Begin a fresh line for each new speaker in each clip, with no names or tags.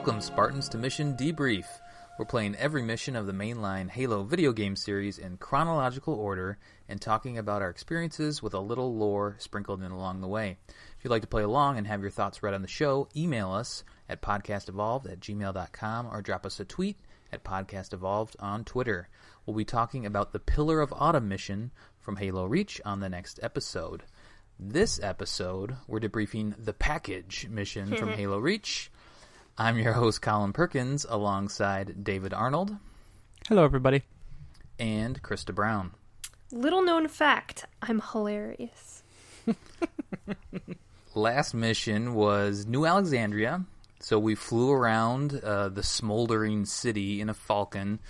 Welcome, Spartans, to Mission Debrief. We're playing every mission of the mainline Halo video game series in chronological order and talking about our experiences with a little lore sprinkled in along the way. If you'd like to play along and have your thoughts read on the show, email us at podcastevolved@gmail.com or drop us a tweet at podcastevolved on Twitter. We'll be talking about the Pillar of Autumn mission from Halo Reach on the next episode. This episode, we're debriefing the Package mission from Halo Reach. I'm your host, Colin Perkins, alongside David Arnold.
Hello, everybody.
And Krista Brown.
Little known fact, I'm hilarious.
Last mission was New Alexandria. So we flew around the smoldering city in a Falcon.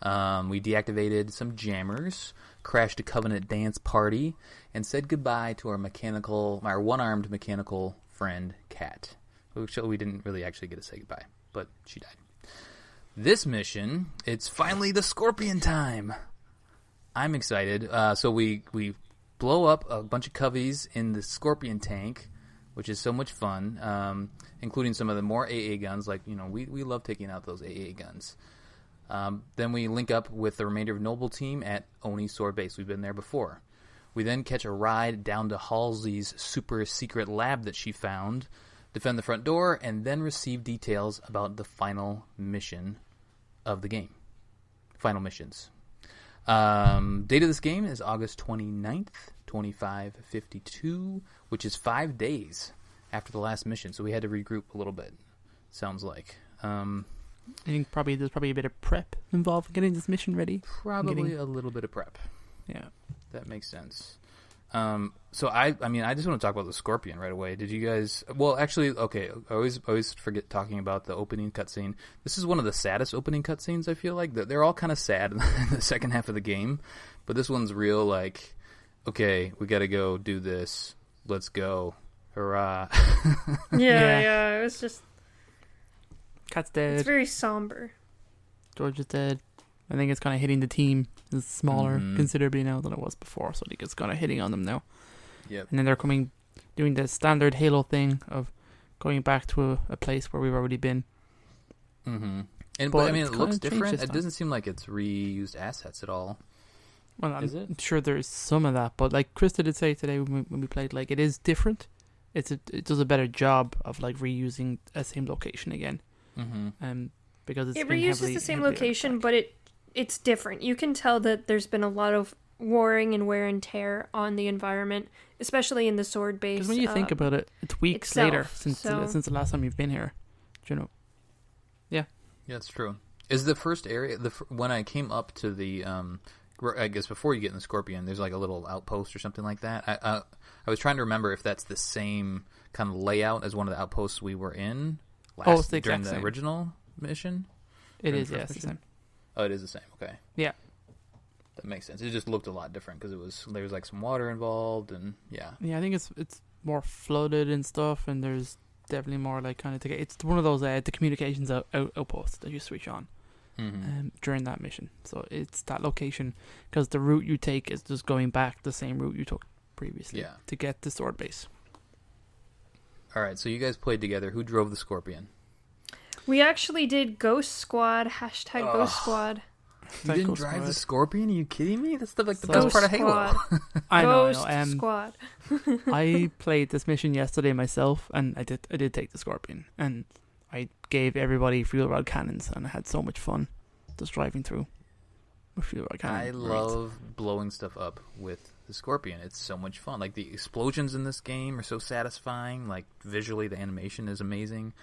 We deactivated some jammers, crashed a Covenant dance party, and said goodbye to our one-armed mechanical friend, Kat. We didn't really actually get to say goodbye, but she died. This mission, it's finally the Scorpion time. I'm excited. So we blow up a bunch of coveys in the Scorpion tank, which is so much fun, including some of the more AA guns. Like, you know, we love taking out those AA guns. Then we link up with the remainder of Noble Team at Oni Sword Base. We've been there before. We then catch a ride down to Halsey's super secret lab that she found, defend the front door, and then receive details about the final mission of the game. Final missions. Date of this game is August 29th, 2552, which is 5 days after the last mission, so we had to regroup a little bit, sounds like. I
think there's probably a bit of prep involved in getting this mission ready.
Probably a little bit of prep.
Yeah.
That makes sense. So I just want to talk about the Scorpion right away. Did you guys? Well, actually, okay. I always forget talking about the opening cutscene. This is one of the saddest opening cutscenes. I feel like they're all kind of sad in the second half of the game, but this one's real. Like, okay, we got to go do this. Let's go, hurrah!
Yeah. It was just.
Cat's dead.
It's very somber.
George is dead. I think it's kind of hitting the team. It's smaller considerably now than it was before, so I think it's kind of hitting on them now.
Yep.
And then they're doing the standard Halo thing of going back to a place where we've already been.
Mm-hmm. But I mean, it looks different. It doesn't seem like it's reused assets at all.
Well, I'm sure there's some of that, but like Krista did say today when we played, like, it is different. It does a better job of like reusing a same location again.
Mm-hmm.
Because it
reuses the same location, but it's different. You can tell that there's been a lot of warring and wear and tear on the environment, especially in the sword base.
Because when you think about it, it's weeks later since the last time you've been here. Do you know? Yeah.
Yeah, it's true. Is the first area when I came up to the I guess before you get in the Scorpion, there's like a little outpost or something like that. I was trying to remember if that's the same kind of layout as one of the outposts we were in during the original mission.
It is, yes, the same.
Oh, it is the same. Okay.
Yeah.
That makes sense. It just looked a lot different because there was like some water involved, and yeah.
Yeah, I think it's more flooded and stuff, and there's definitely more like kind of it's one of those the communications outposts that you switch on during that mission. So it's that location because the route you take is just going back the same route you took previously to get to sword base.
All right, so you guys played together. Who drove the Scorpion?
We actually did Ghost Squad, Ghost Squad.
You didn't drive the Scorpion? Are you kidding me? That's the best part of Halo.
I know.
Squad.
I played this mission yesterday myself, and I did take the Scorpion, and I gave everybody fuel rod cannons, and I had so much fun just driving through with fuel rod cannons.
I love blowing stuff up with the Scorpion. It's so much fun. Like, the explosions in this game are so satisfying. Like, visually, the animation is amazing.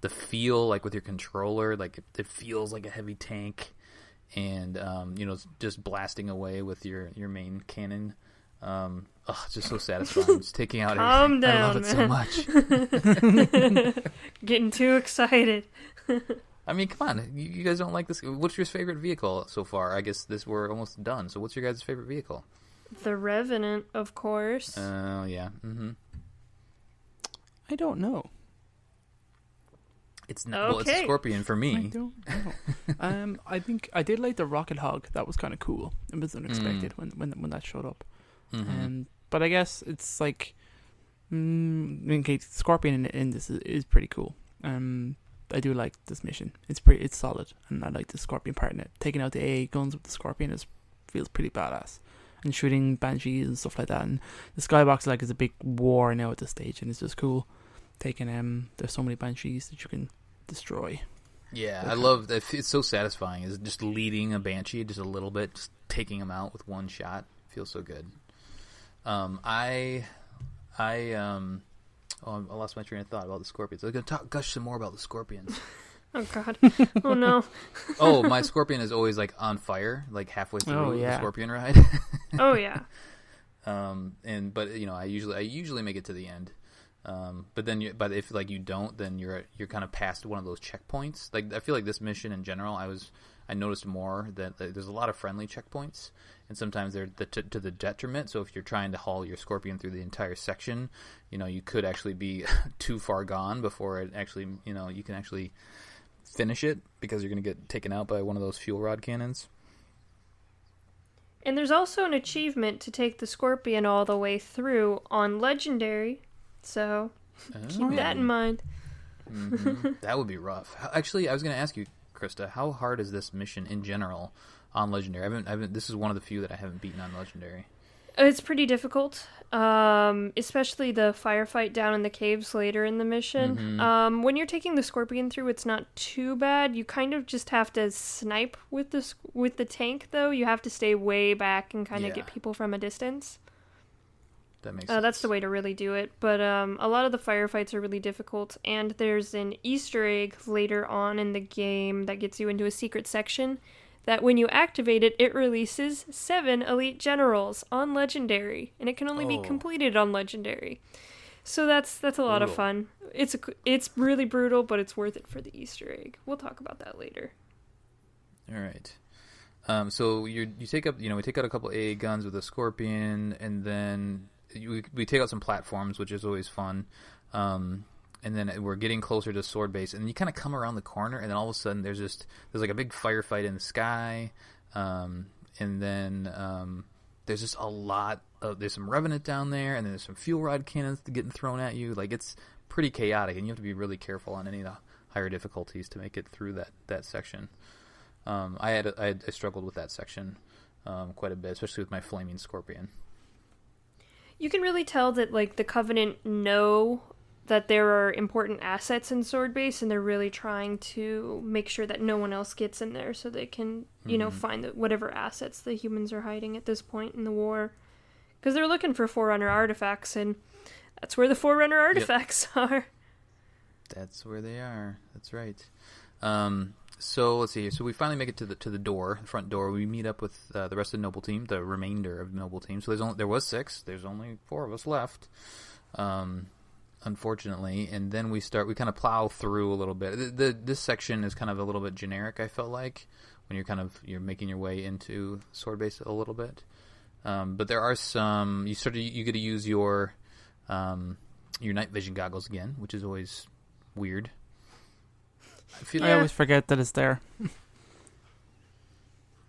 The feel, like, with your controller, like, it feels like a heavy tank. And, just blasting away with your main cannon. It's just so satisfying. Just taking out
everything. Down,
I love it
man. So much. Getting too excited.
I mean, come on. You guys don't like this? What's your favorite vehicle so far? I guess we're almost done. So what's your guys' favorite vehicle?
The Revenant, of course.
Oh, yeah. Mm-hmm.
I don't know.
It's not. Well, it's a Scorpion for me.
I don't know. I think I did like the Rocket Hog. That was kind of cool. It was unexpected when that showed up.
Mm-hmm.
But I guess it's like, Scorpion in this is pretty cool. I do like this mission. It's solid, and I like the Scorpion part in it. Taking out the AA guns with the Scorpion feels pretty badass, and shooting banshees and stuff like that. And the skybox like is a big war now at this stage, and it's just cool. Taking there's so many banshees that you can destroy.
Yeah, I love that. It's so satisfying. Is just leading a banshee just a little bit, just taking them out with one shot. Feels so good. I lost my train of thought about the scorpions. I'm gonna gush some more about the scorpions.
Oh God! Oh no!
Oh, my scorpion is always like on fire, like halfway through the scorpion ride.
Oh yeah.
But I usually make it to the end. But if like you don't, then you're kind of past one of those checkpoints. Like I feel like this mission in general, I noticed more that there's a lot of friendly checkpoints, and sometimes they're to the detriment. So if you're trying to haul your scorpion through the entire section, you could actually be too far gone before it actually, you can actually finish it because you're going to get taken out by one of those fuel rod cannons.
And there's also an achievement to take the scorpion all the way through on Legendary, so keep that in mind.
Mm-hmm. That would be rough. Actually, I was going to ask you, Krista, how hard is this mission in general on Legendary? I haven't. This is one of the few that I haven't beaten on Legendary.
It's pretty difficult, especially the firefight down in the caves later in the mission.
Mm-hmm.
When you're taking the scorpion through, it's not too bad. You kind of just have to snipe with the tank, though. You have to stay way back and kind of get people from a distance.
That makes sense.
That's the way to really do it. But a lot of the firefights are really difficult, and there's an Easter egg later on in the game that gets you into a secret section that when you activate it, it releases 7 elite generals on Legendary, and it can only be completed on Legendary. So that's a lot of fun. It's really brutal, but it's worth it for the Easter egg. We'll talk about that later.
All right. So you take up, we take out a couple AA guns with a Scorpion, and then we take out some platforms, which is always fun. And then we're getting closer to Sword Base, and you kind of come around the corner, and then all of a sudden there's like a big firefight in the sky, and then there's just a lot of, there's some Revenant down there, and then there's some fuel rod cannons getting thrown at you. Like, it's pretty chaotic, and you have to be really careful on any of the higher difficulties to make it through that section. I struggled with that section quite a bit, especially with my flaming Scorpion.
You can really tell that like the Covenant know that there are important assets in Sword Base, and they're really trying to make sure that no one else gets in there, so they can, find whatever assets the humans are hiding at this point in the war. Because they're looking for Forerunner artifacts, and that's where the Forerunner artifacts are. That's
where they are. That's right. So let's see here. So we finally make it to the door, the front door. We meet up with the rest of the Noble Team, the remainder of the Noble Team. So there was 6. There's only 4 of us left. Unfortunately, and then we kind of plow through a little bit. This section is kind of a little bit generic, I felt like, when you're making your way into Sword Base a little bit. But there are some, you get to use your night vision goggles again, which is always weird.
I always forget that it's there.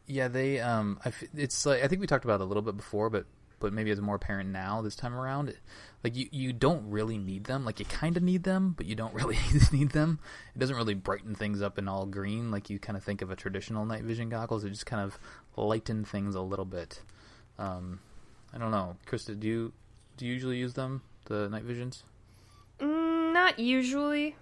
Yeah, they it's like, I think we talked about it a little bit before, but maybe it's more apparent now this time around. Like, you don't really need them. Like, you kind of need them, but you don't really need them. It doesn't really brighten things up in all green like you kind of think of a traditional night vision goggles. It just kind of lighten things a little bit. I don't know. Krista, do you usually use them, the night visions?
Not usually.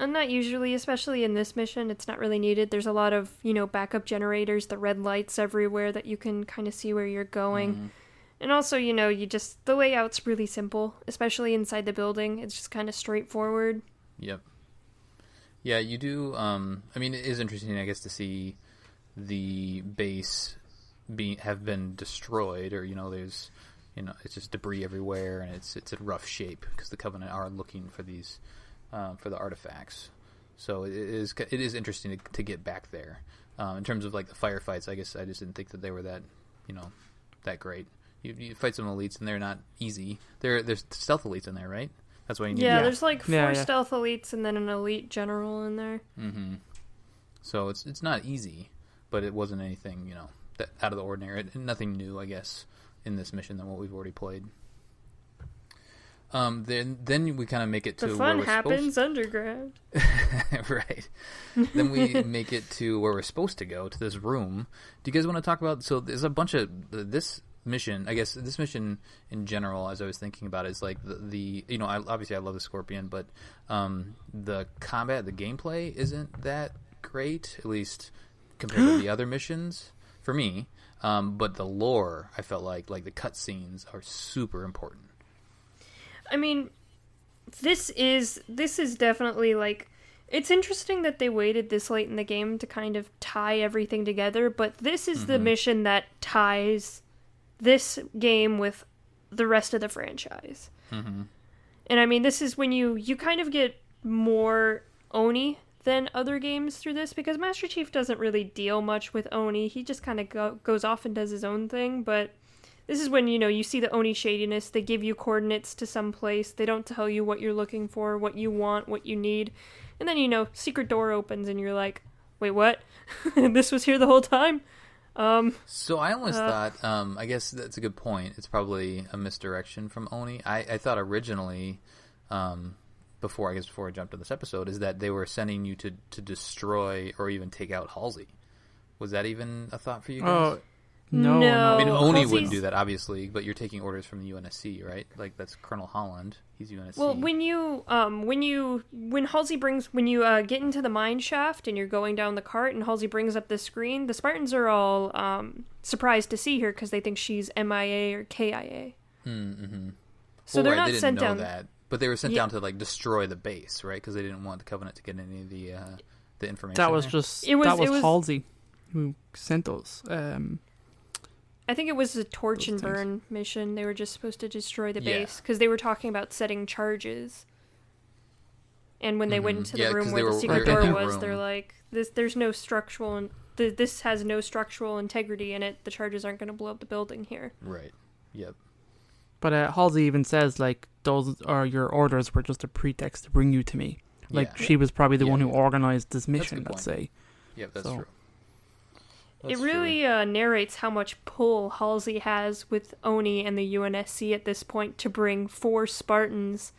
Not usually, especially in this mission. It's not really needed. There's a lot of, backup generators, the red lights everywhere that you can kind of see where you're going. Mm-hmm. And also, the layout's really simple, especially inside the building. It's just kind of straightforward.
Yep. Yeah, you do. It is interesting, I guess, to see the base have been destroyed, or there's, it's just debris everywhere, and it's in rough shape because the Covenant are looking for these, for the artifacts. So it is interesting to get back there. In terms of like the firefights, I guess I just didn't think that they were that, that great. You fight some elites, and they're not easy. There's stealth elites in there, right? That's why you need.
Yeah, there's like 4 stealth elites and then an elite general in there.
Mm-hmm. So it's not easy, but it wasn't anything that out of the ordinary. Nothing new, I guess, in this mission than what we've already played. Then we kind of make it to
The
where
fun
we're
happens
supposed
underground.
right. Then we make it to where we're supposed to go, to this room. Do you guys want to talk about? So there's a bunch of this mission. I guess this mission in general, as I was thinking about it, is like the obviously I love the Scorpion, but the combat, the gameplay isn't that great, at least compared to the other missions for me. But the lore, I felt like the cutscenes are super important.
I mean, this is definitely like, it's interesting that they waited this late in the game to kind of tie everything together, but this is the mission that ties this game with the rest of the franchise.
Mm-hmm.
And I mean, this is when you kind of get more Oni than other games through this, because Master Chief doesn't really deal much with Oni. He just kind of goes off and does his own thing, but this is when, you see the Oni shadiness. They give you coordinates to some place. They don't tell you what you're looking for, what you want, what you need. And then, secret door opens and you're like, wait, what? This was here the whole time?
So I almost thought, I guess that's a good point. It's probably a misdirection from Oni. I thought originally, before I jumped to this episode, is that they were sending you to destroy or even take out Halsey. Was that even a thought for you guys?
No.
I mean, Oni
Halsey's...
wouldn't do that, obviously, but you're taking orders from the UNSC, right? Like, that's Colonel Holland. He's UNSC.
Well, when you get into the mine shaft and you're going down the cart and Halsey brings up the screen, the Spartans are all surprised to see her because they think she's MIA or KIA.
Mm-hmm.
So they're not
they didn't
sent
know
down.
That, but they were sent down to destroy the base, right? Because they didn't want the Covenant to get any of the information.
That was
there.
just
it was
Halsey who sent those.
I think it was a torch and burn mission. They were just supposed to destroy the base because they were talking about setting charges. And when they went into the room where the secret door was, they're like, "There's no structural, this has no structural integrity in it. The charges aren't going to blow up the building here."
Right. Yep.
But Halsey even says those are your orders were just a pretext to bring you to me. She was probably the one who organized this mission. Let's say.
Yep, that's true.
It really narrates how much pull Halsey has with Oni and the UNSC at this point to bring 4 Spartans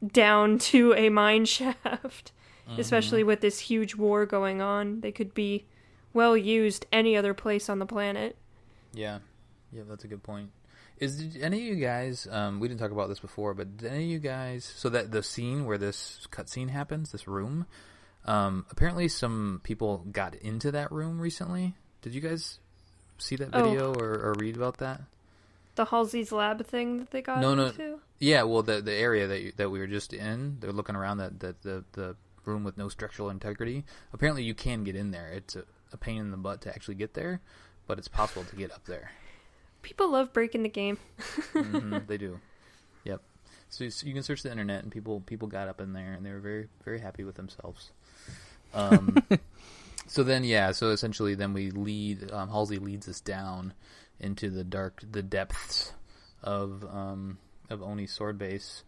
down to a mine shaft. Especially with this huge war going on. They could be well used any other place on the planet.
Yeah. Yeah, that's a good point. Did any of you guys, we didn't talk about this before, but did any of you guys, so that the scene where this cutscene happens, this room, apparently some people got into that room recently. Did you guys see that video or read about that?
The Halsey's lab thing that they got into?
Yeah, well, the area that we were just in, they're looking around the room with no structural integrity. Apparently you can get in there. It's a pain in the butt to actually get there, but it's possible to get up there.
People love breaking the game.
They do. Yep. So you can search the internet, and people got up in there, and they were very, very happy with themselves. So essentially then we lead, Halsey leads us down into the depths of Oni's sword base,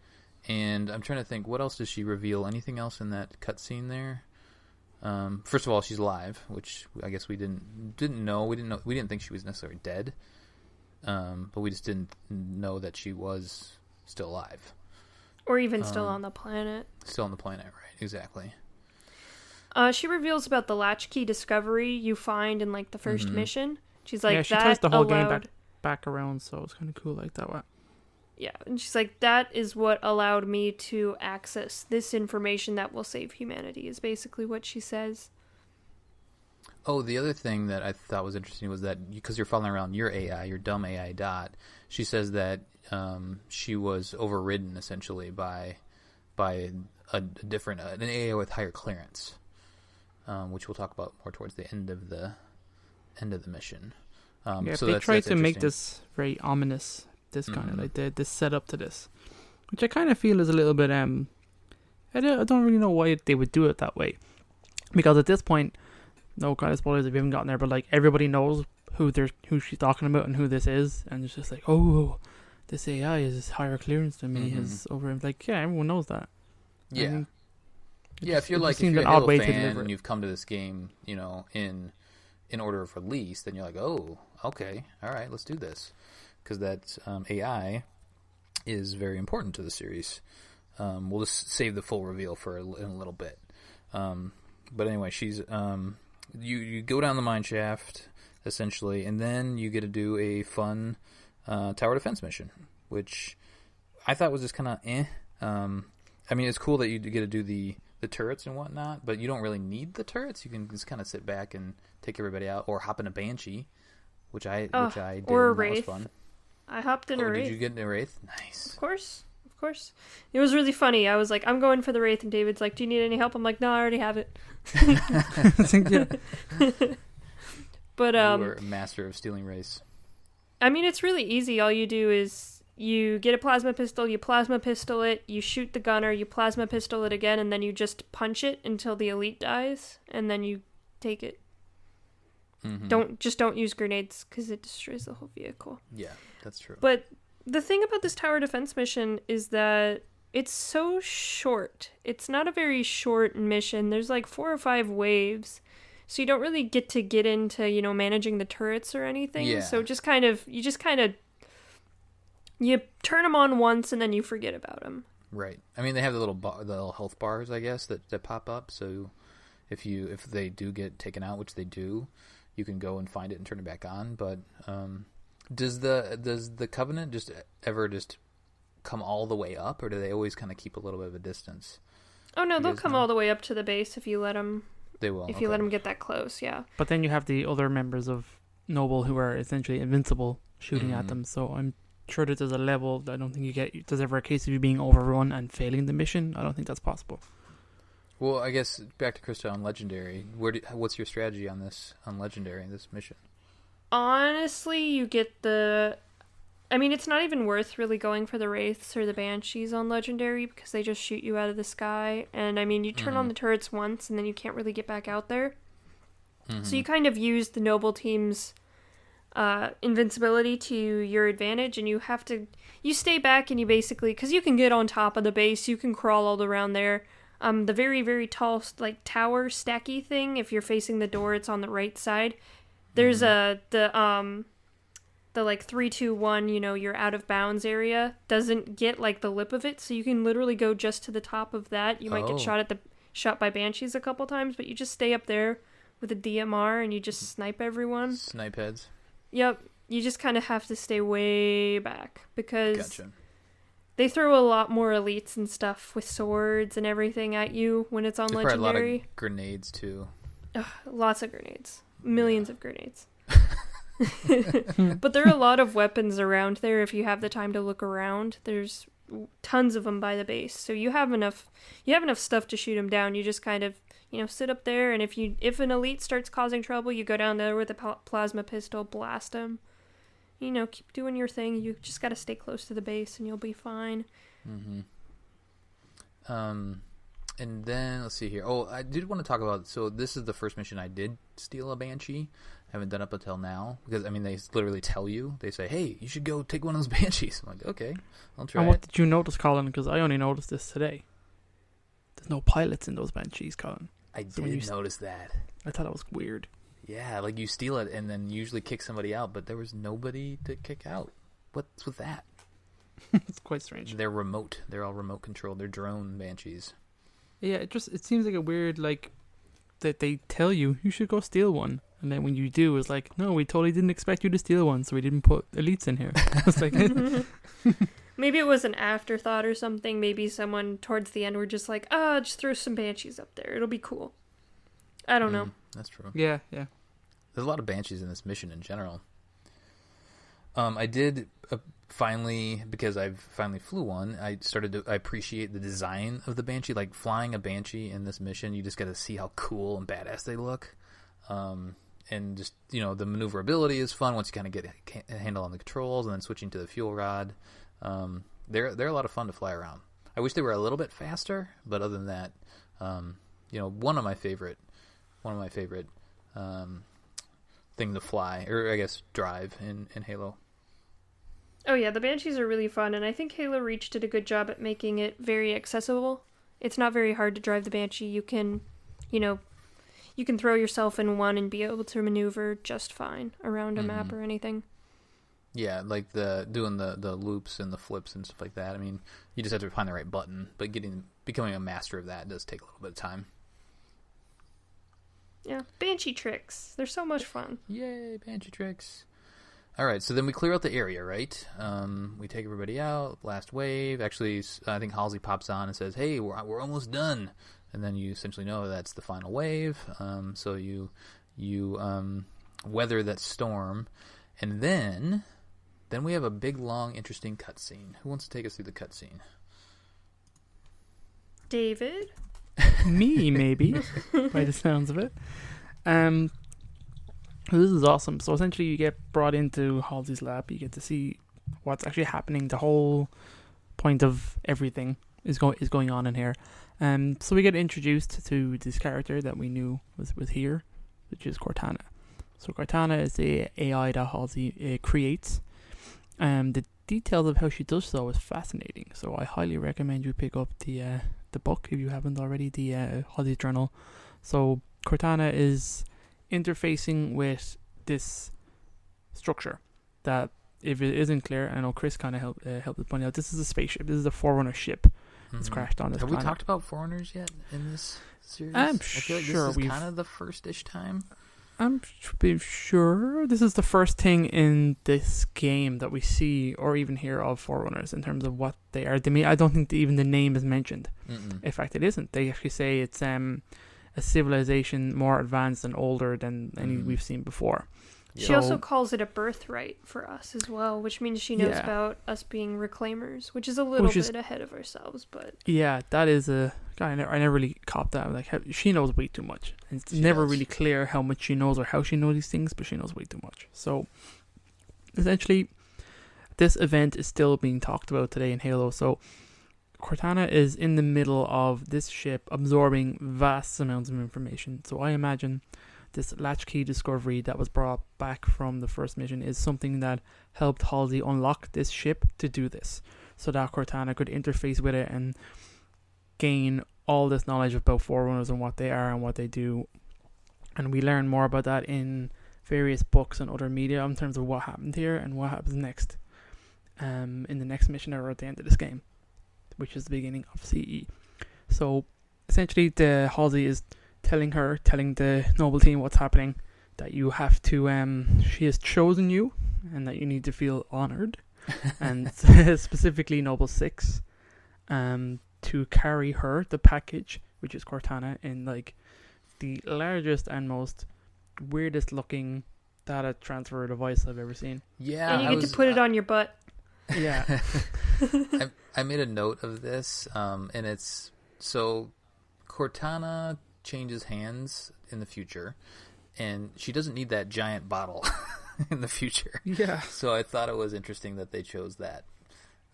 and I'm trying to think, what else does she reveal? Anything else in that cutscene there? First of all, she's alive, which I guess we didn't know. We didn't think she was necessarily dead, but we just didn't know that she was still alive,
or even still on the planet.
Still on the planet, right? Exactly.
She reveals about the latchkey discovery you find in the first mission. She's like,
she ties the whole game back around, so it's kind of cool like that way.
Yeah, and she's like, that is what allowed me to access this information that will save humanity, is basically what she says.
Oh, the other thing that I thought was interesting was that because you're following around your AI, your dumb AI Dot, she says that she was overridden essentially by an AI with higher clearance. Which we'll talk about more towards the end of the mission. So
they tried to make this very ominous, this kind of this setup to this, which I kind of feel is a little bit. I don't really know why they would do it that way, because at this point, no kind of spoilers if you haven't gotten there, but everybody knows who she's talking about and who this is, and it's just this AI is higher clearance than me, is over. Everyone knows that.
Yeah.
I mean,
if you're a Halo fan and you've come to this game, in order of release, then you're like, oh, okay, all right, let's do this, because that AI is very important to the series. We'll just save the full reveal for in a little bit. But anyway, she's you go down the mine shaft essentially, and then you get to do a fun tower defense mission, which I thought was just kind of I mean, it's cool that you get to do the turrets and whatnot, but you don't really need the turrets. You can just kind of sit back and take everybody out, or hop in a Banshee, which I did.
Or a
and that
Wraith.
was fun.
I hopped in a Wraith.
Did you get in a Wraith? Nice.
Of course. It was really funny. I was like, I'm going for the Wraith, and David's like, do you need any help? I'm like, no, I already have it. But
you were a master of stealing Wraiths.
I mean, it's really easy. All you do is you get a plasma pistol, you plasma pistol it, you shoot the gunner, you plasma pistol it again, and then you just punch it until the elite dies, and then you take it. Mm-hmm. Don't use grenades, because it destroys the whole vehicle.
Yeah, that's true.
But the thing about this tower defense mission is that it's so short. It's not a very short mission. There's like 4 or 5 waves. So you don't really get into, managing the turrets or anything.
Yeah.
So you turn them on once and then you forget about them.
Right. I mean, they have the little health bars, I guess, that pop up. So if they do get taken out, which they do, you can go and find it and turn it back on. But does the Covenant just ever come all the way up, or do they always kind of keep a little bit of a distance?
Oh no, they'll come all the way up to the base if you let them.
They will.
If you let them get that close, yeah.
But then you have the other members of Noble who are essentially invincible shooting at them. So I'm sure that there's a level that I don't think there's ever a case of you being overrun and failing the mission. I don't think that's possible.
Well, I guess back to Krista on Legendary. What's your strategy on Legendary in this mission?
Honestly, you get it's not even worth really going for the Wraiths or the Banshees on Legendary, because they just shoot you out of the sky. And, you turn on the turrets once, and then you can't really get back out there. Mm-hmm. So you kind of use the Noble team's invincibility to your advantage, and you stay back, and you basically, because you can get on top of the base, you can crawl all around there. The very, very tall, tower stacky thing, if you're facing the door, it's on the right side. There's the 3, 2, 1, your out of bounds area doesn't get the lip of it, so you can literally go just to the top of that. You might get shot by Banshees a couple times, but you just stay up there with a DMR and you just snipe everyone.
Snipe heads.
Yep, you just kind of have to stay way back, because
Gotcha. They
throw a lot more elites and stuff with swords and everything at you when it's on Legendary.
Probably a lot of grenades too.
Lots of grenades. Millions of grenades. But there are a lot of weapons around there if you have the time to look around. There's tons of them by the base, so you have enough stuff to shoot them down. You just kind of sit up there, and if an elite starts causing trouble, you go down there with a plasma pistol, blast them. Keep doing your thing. You just got to stay close to the base and you'll be fine.
Mm-hmm. And then let's see here. Oh, I did want to talk about, so this is the first mission I did steal a Banshee. I haven't done up until now, because they literally tell you. They say, "Hey, you should go take one of those Banshees." I'm like, "Okay, I'll try."
And what did you notice, Colin? Because I only noticed this today. There's no pilots in those Banshees, Colin.
I did notice that.
I thought that was weird.
Yeah, you steal it and then usually kick somebody out, but there was nobody to kick out. What's with that?
It's quite strange.
They're remote. They're all remote controlled. They're drone Banshees.
Yeah, it seems like a weird, that they tell you should go steal one, and then when you do, it's like, no, we totally didn't expect you to steal one, so we didn't put elites in here. It's like,
maybe it was an afterthought or something. Maybe someone towards the end were just like, just throw some Banshees up there. It'll be cool. I don't know.
That's true.
Yeah.
There's a lot of Banshees in this mission in general. I did finally, because I've finally flew one, I appreciate the design of the Banshee. Flying a Banshee in this mission, you just got to see how cool and badass they look. And just, the maneuverability is fun once you kind of get a handle on the controls, and then switching to the fuel rod. They're a lot of fun to fly around. I wish they were a little bit faster, but other than that, one of my favorite thing to fly, or I guess drive in Halo.
Oh yeah, the Banshees are really fun, and I think Halo Reach did a good job at making it very accessible. It's not very hard to drive the Banshee. You can throw yourself in one and be able to maneuver just fine around a map or anything.
Yeah, like doing the loops and the flips and stuff like that. I mean, you just have to find the right button, but becoming a master of that does take a little bit of time.
Yeah, banshee tricks. They're so much fun.
Yay, banshee tricks. All right, so then we clear out the area, right? We take everybody out, last wave. Actually, I think Halsey pops on and says, hey, we're almost done. And then you essentially know that's the final wave. So you weather that storm. And then we have a big, long, interesting cutscene. Who wants to take us through the cutscene?
David?
Me, maybe, by the sounds of it. This is awesome. So essentially you get brought into Halsey's lab. You get to see what's actually happening. The whole point of everything is going on in here. So we get introduced to this character that we knew was here, which is Cortana. So Cortana is the AI that Halsey creates. The details of how she does so is fascinating. So I highly recommend you pick up the book if you haven't already, the Halsey Journal. So Cortana is interfacing with this structure that, if it isn't clear, I know Chris kind of helped to point out, this is a spaceship. This is a Forerunner ship that's crashed on this planet.
Have we talked about Foreigners yet in this series?
I'm
I feel like
sure
this is kind of the first-ish time.
I'm sure this is the first thing in this game that we see or even hear of Forerunners in terms of what they are. I don't think even the name is mentioned.
Mm-mm.
In fact, it isn't. They actually say it's a civilization more advanced and older than any we've seen before.
She also calls it a birthright for us as well, which means she knows about us being reclaimers, which is a little bit ahead of ourselves. But yeah,
that is I never really copped that. Like, she knows way too much. And it's never really clear how much she knows or how she knows these things, but she knows way too much. So essentially, this event is still being talked about today in Halo. So Cortana is in the middle of this ship absorbing vast amounts of information. So I imagine this latchkey discovery that was brought back from the first mission is something that helped Halsey unlock this ship to do this, so that Cortana could interface with it and gain all this knowledge about Forerunners and what they are and what they do. And we learn more about that in various books and other media in terms of what happened here and what happens next in the next mission or at the end of this game, which is the beginning of CE. So essentially the Halsey is telling the Noble team what's happening, that you have to she has chosen you and that you need to feel honored and specifically Noble 6 to carry her, the package, which is Cortana, in like the largest and most weirdest looking data transfer device I've ever seen.
Yeah,
and you get to put it on your butt.
Yeah.
I made a note of this, and it's so Cortana changes hands in the future, and she doesn't need that giant bottle in the future.
Yeah.
So I thought it was interesting that they chose that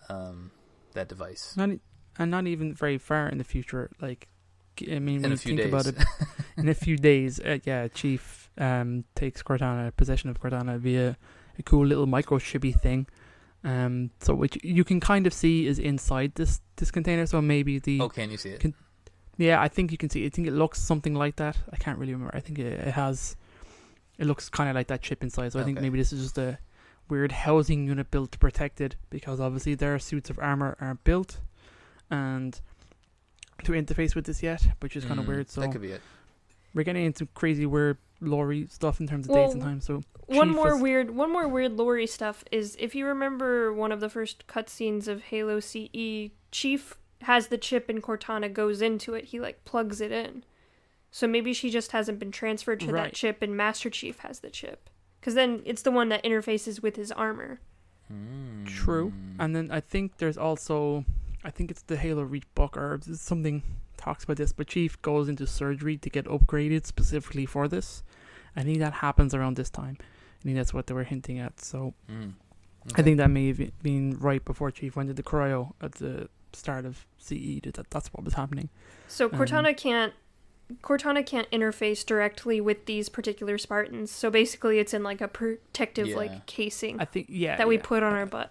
that device.
Not even very far in the future. Like, I mean, when
in a
you
few
think
days.
about it, in a few days, Chief takes possession of Cortana via a cool little microchippy thing. So which you can kind of see is inside this container. So maybe the
can you see it?
Yeah, I think you can see. I think it looks something like that. I can't really remember. I think it looks kind of like that chip inside. So I think maybe this is just a weird housing unit built to protect it, because obviously their suits of armor aren't built and to interface with this yet, which is kind of weird. So
that could be it.
We're getting into crazy weird lore stuff in terms of dates and time. So
one more weird lore stuff is, if you remember one of the first cutscenes of Halo CE, Chief has the chip and Cortana goes into it. He like plugs it in. So maybe she just hasn't been transferred to that chip, and Master Chief has the chip. Because then it's the one that interfaces with his armor.
True. And then I think there's also, I think it's the Halo Reach book or something talks about this, but Chief goes into surgery to get upgraded specifically for this. I think that happens around this time. I think that's what they were hinting at. So I think that may have been right before Chief went into cryo at the start of CE. That's what was happening.
So Cortana can't interface directly with these particular Spartans. So basically it's in like a protective like casing.
I think
that we put on our butt.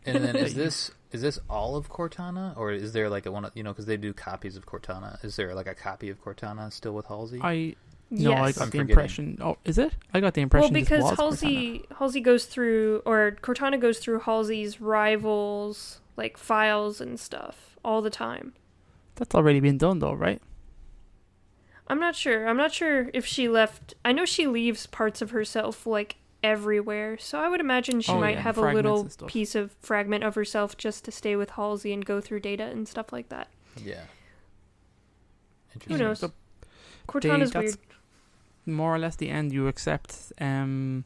And then is this all of Cortana, or is there like a one, because they do copies of Cortana? Is there like a copy of Cortana still with Halsey?
I No, I
Yes.
got
I'm
the
forgetting.
impression. Oh, is it? I got the impression.
Well,
this
because
was Cortana.
Halsey goes through, or Cortana goes through Halsey's rivals, like, files and stuff all the time.
That's already been done, though, right?
I'm not sure. I'm not sure if she left. I know she leaves parts of herself, like, everywhere. So I would imagine she might have a
fragments
little
and stuff.
piece of fragment of herself just to stay with Halsey and go through data and stuff like that.
Yeah.
Who
Interesting.
knows?
So
Cortana's
that's
weird.
more or less the end. You accept. Noble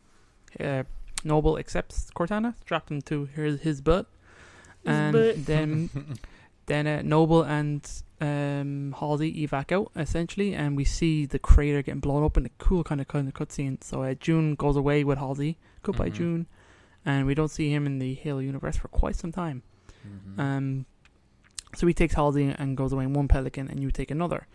accepts Cortana, strapped him to his butt, and
butt.
then Noble and Halsey evac out essentially, and we see the crater getting blown up in a cool kind of cutscene. So June goes away with Halsey. Goodbye,
Mhm.
June, and we don't see him in the Halo universe for quite some time.
Mhm.
So he takes Halsey and goes away in one Pelican, and you take another,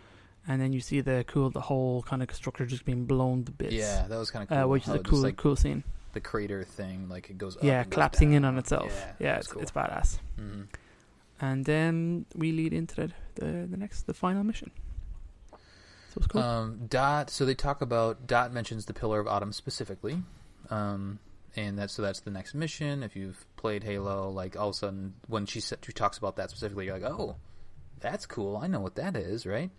and then you see the whole kind of structure just being blown to bits.
Yeah, that was kind of cool.
Which is
how
a
it just,
cool scene.
the crater thing, like it goes up.
Yeah,
and goes
collapsing in
down.
on itself. Yeah,
that's
it's badass.
Mm-hmm.
And then we lead into the final mission. So it's cool.
Dot. So they talk about Dot mentions the Pillar of Autumn specifically, and that's the next mission. If you've played Halo, like all of a sudden when she talks about that specifically, you're like, oh, that's cool. I know what that is, right?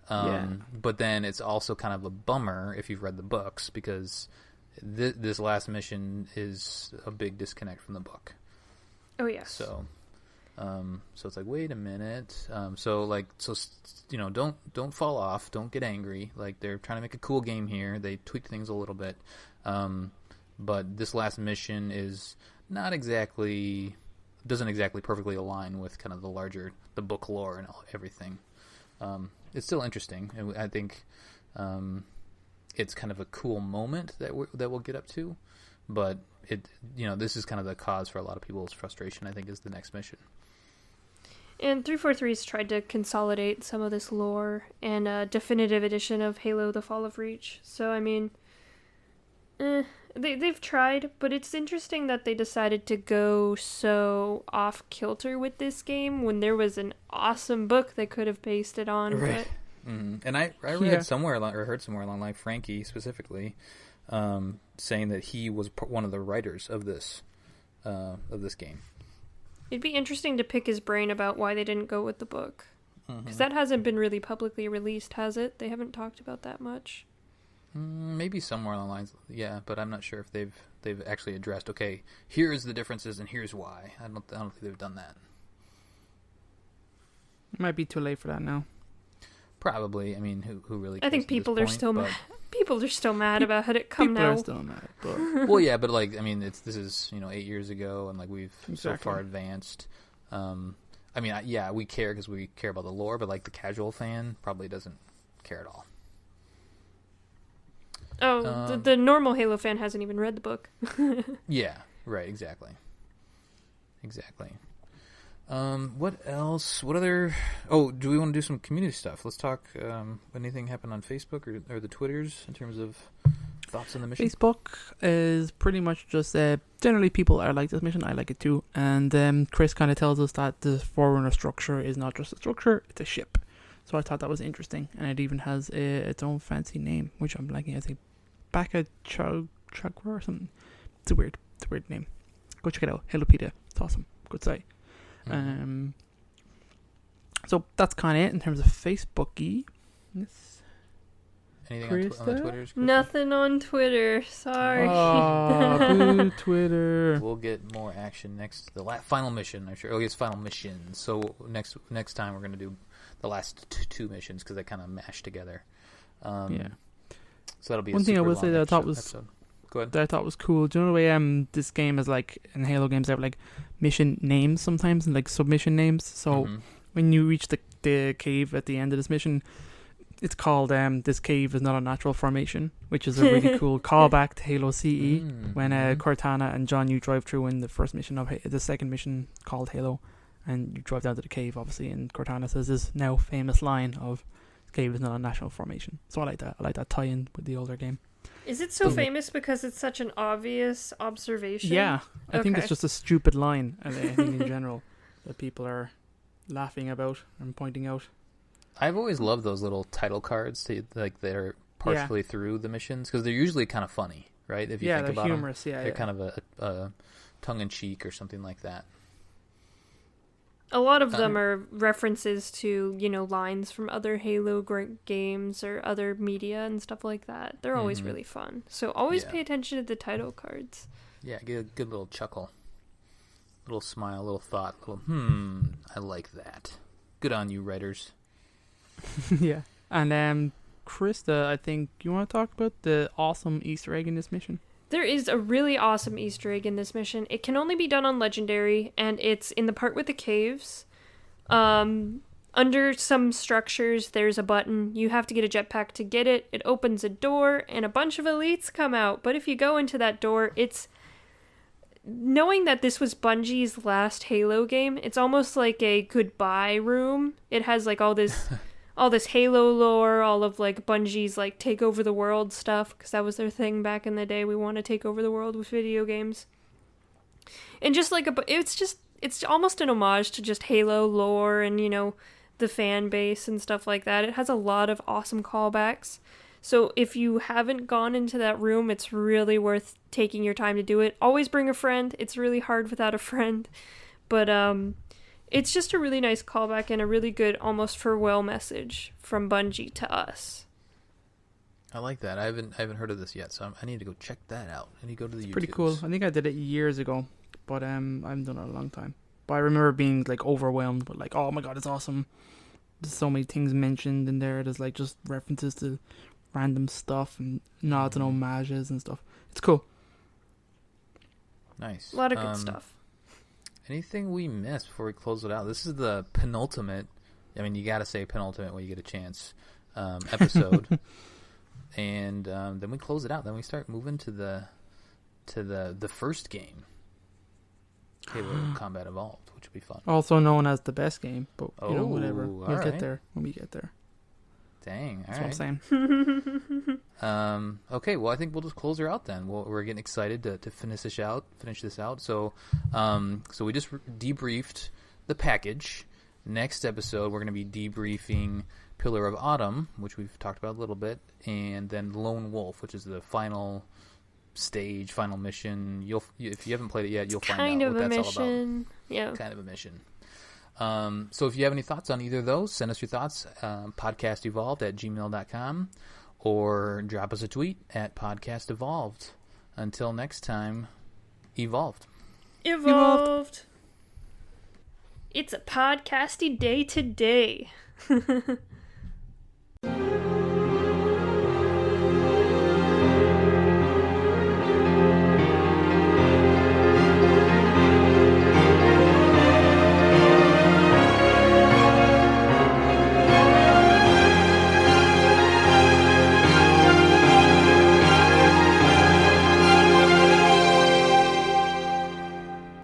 Yeah.
But then it's also kind of a bummer if you've read the books because this last mission is a big disconnect from the book.
Oh, yeah.
So it's like, wait a minute. Don't fall off. Don't get angry. Like they're trying to make a cool game here. They tweak things a little bit. But this last mission is doesn't exactly perfectly align with kind of the book lore and everything. It's still interesting, and I think it's kind of a cool moment that we'll get up to. But this is kind of the cause for a lot of people's frustration. I think is the next mission.
And 343's tried to consolidate some of this lore in a definitive edition of Halo: The Fall of Reach. So I mean, they've tried, but it's interesting that they decided to go so off kilter with this game when there was an awesome book they could have based it on.
Right. And I read somewhere or heard somewhere along like Frankie specifically saying that he was one of the writers of this game.
It'd be interesting to pick his brain about why they didn't go with the book. Because that hasn't been really publicly released, has it? They haven't talked about that much.
Maybe somewhere along the lines, yeah, but I'm not sure if they've actually addressed, okay, here's the differences and here's why. I don't think they've done that.
It might be too late for that now.
Probably. I mean, who really cares
I think
at
people
this
are
point,
still mad. People are still mad about it. Come
People
now.
are still mad, but
Well, yeah, but like, I mean, this is 8 years ago, and like we've so
Exactly.
far advanced. I mean, we care because we care about the lore, but like the casual fan probably doesn't care at all.
Oh, the normal Halo fan hasn't even read the book.
Yeah, right, exactly. What else? What other... Oh, do we want to do some community stuff? Let's talk anything happened on Facebook or the Twitters in terms of thoughts on the mission?
Facebook is pretty much just generally people are like this mission. I like it too. And Chris kind of tells us that the Forerunner structure is not just a structure, it's a ship. So I thought that was interesting. And it even has its own fancy name, which I'm liking. I think Baka Chagwa or something. It's a weird name. Go check it out. Helopedia. It's awesome. Good site.
Mm-hmm.
So that's kind of it in terms of Facebook-y.
Anything on the
Krista?
Twitters? Krista?
Nothing on Twitter. Sorry.
Oh, boo, Twitter.
We'll get more action next. The final mission, I'm sure. Oh, it's final mission. So next time we're going to do the last two missions because they kind of mash together.
Yeah.
So that'll be
One thing I will say that I thought was
episode. Go ahead.
that I thought was cool. Do you know the way this game is like in Halo games they have like mission names sometimes and like submission names. So when you reach the cave at the end of this mission, it's called this cave is not a natural formation, which is a really cool callback to Halo CE when Cortana and John you drive through in the first mission of the second mission called Halo, and you drive down to the cave obviously, and Cortana says this now famous line of cave is not a natural formation. So I like that. I like that tie-in with the older game.
Is it so famous because it's such an obvious observation?
Yeah, I think
Okay.
it's just a stupid line. I think in general that people are laughing about and pointing out.
I've always loved those little title cards that are partially through the missions, because they're usually kind of funny, right? If you think
they're
about
humorous.
them,
Yeah,
they're kind of a tongue-in-cheek or something like that.
A lot of them are references to, lines from other Halo games or other media and stuff like that. They're always really fun. So always pay attention to the title cards.
Yeah, get a good little chuckle. Little smile, little thought, little, I like that. Good on you, writers.
Yeah. And Krista, I think you want to talk about the awesome Easter egg in this mission?
There is a really awesome Easter egg in this mission. It can only be done on Legendary, and it's in the part with the caves. Under some structures, there's a button. You have to get a jetpack to get it. It opens a door, and a bunch of elites come out. But if you go into that door, it's... Knowing that this was Bungie's last Halo game, it's almost like a goodbye room. It has, like, all this Halo lore, all of, like, Bungie's, like, take over the world stuff, because that was their thing back in the day. We want to take over the world with video games. And just, like, it's almost an homage to just Halo lore and, the fan base and stuff like that. It has a lot of awesome callbacks. So if you haven't gone into that room, it's really worth taking your time to do it. Always bring a friend. It's really hard without a friend. But it's just a really nice callback and a really good almost farewell message from Bungie to us.
I like that. I haven't heard of this yet, so I need to go check that out. I need to go to the YouTube.
Pretty cool. I think I did it years ago, but I haven't done it in a long time. But I remember being like overwhelmed, but like, oh my god, it's awesome. There's so many things mentioned in there. There's like just references to random stuff and nods and homages and stuff. It's cool.
Nice.
A lot of good stuff.
Anything we missed before we close it out? This is the penultimate. I mean, you got to say penultimate when you get a chance. Episode, and then we close it out. Then we start moving to the first game, Halo Combat Evolved, which will be fun.
Also known as the best game, but whatever. We'll
right.
get there when we get there.
Dang, all
That's
right.
what I'm saying.
Okay, well, I think we'll just close her out then. We're getting excited to finish this out. So we just debriefed the package. Next episode, we're going to be debriefing Pillar of Autumn, which we've talked about a little bit, and then Lone Wolf, which is the final stage, final mission. If you haven't played it yet, you'll find out what that's all about.
Yeah,
kind of a mission. So if you have any thoughts on either of those, send us your thoughts, podcastevolved@gmail.com, or drop us a tweet at podcastevolved. Until next time, evolved.
Evolved. It's a podcasty day today.